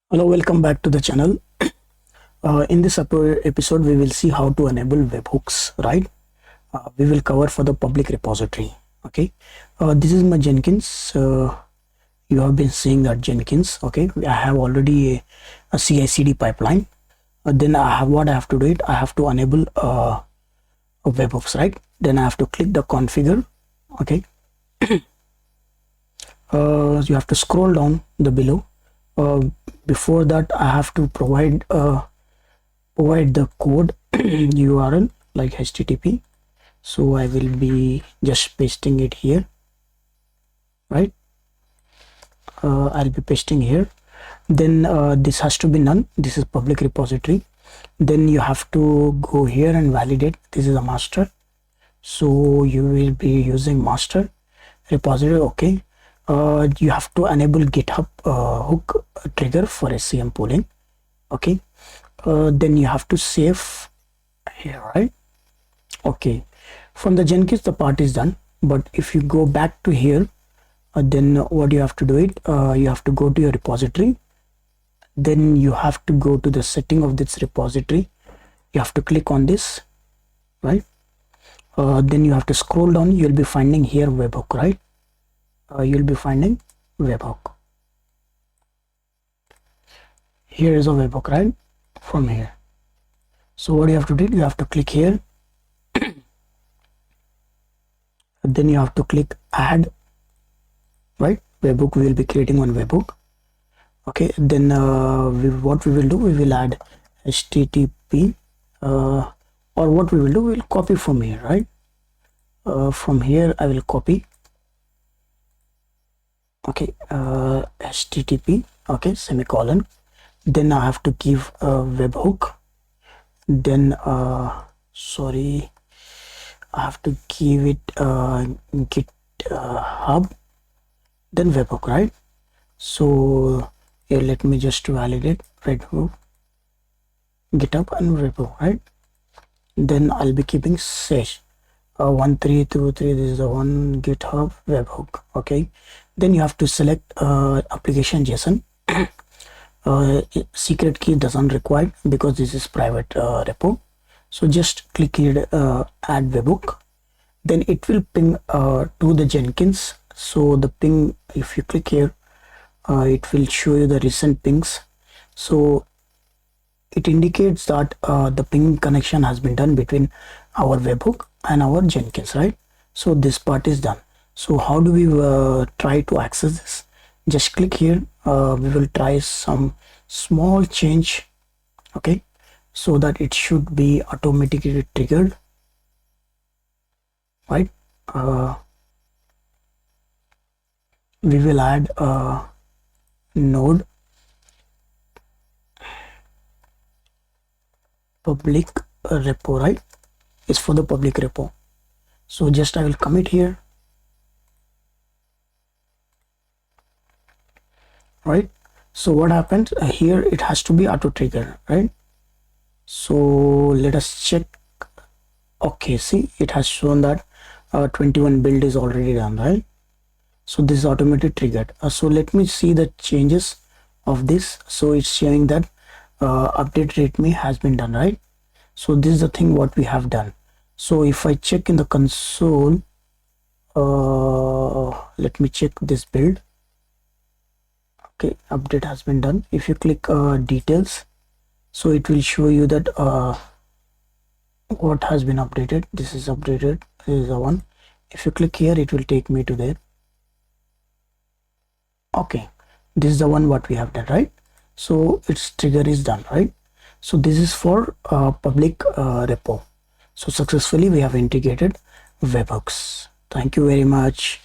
Hello, welcome back to the channel. In this episode, we will see how to enable webhooks, right? We will cover for the public repository. Okay, this is my Jenkins. You have been seeing that Jenkins. Okay, I have already a CI/CD pipeline. Then what I have to do it. I have to enable a webhooks, right? Then I have to click the configure. Okay, you have to scroll down the below. Before that, I have to provide the code URL like HTTP. So I will be just pasting it here, right? I'll be pasting here. Then this has to be none. This is public repository. Then you have to go here and validate. This is a master. So you will be using master repository. Okay. You have to enable GitHub hook trigger for SCM pooling. Okay. Then you have to save here, right? Okay. From the Jenkins, the part is done. But if you go back to here, then what you have to do it, you have to go to your repository. Then you have to go to the setting of this repository. You have to click on this, right? Then you have to scroll down. You'll be finding here webhook, right? You'll be finding webhook. Here is a webhook, right? From here. So what you have to do, you have to click here. Then you have to click add, right? Webhook, we will be creating one webhook. Okay, then what we will do, we will add HTTP, or what we will do, we will copy from here, right? From here I will copy. Okay, HTTP, okay, semicolon. Then I have to give a webhook. Then sorry, I have to give it GitHub, then webhook, right? So here, let me just validate webhook, GitHub and webhook, right? Then I'll be keeping sesh 1323. This is the one GitHub webhook. Okay, then you have to select application JSON. Secret key doesn't require because this is private repo. So just click here, add webhook. Then it will ping to the Jenkins. So the ping, if you click here, it will show you the recent pings. So it indicates that the ping connection has been done between our webhook and our Jenkins, right? So this part is done. So how do we try to access this? Just click here. We will try some small change, okay, so that it should be automatically triggered, right? We will add a node public repo, right? It's for the public repo. So just I will commit here, right? So what happens here, it has to be auto trigger, right? So let us check. Okay, see, it has shown that 21 build is already done, right? So this is automatically triggered. So let me see the changes of this. So it's showing that update readme has been done, right? So this is the thing what we have done. So if I check in the console, let me check this build. Okay, update has been done. If you click details, so it will show you that what has been updated. This is updated. This is the one. If you click here, it will take me to there. Okay, this is the one what we have done, right? So its trigger is done, right? So this is for public repo. So successfully we have integrated webhooks. Thank you very much.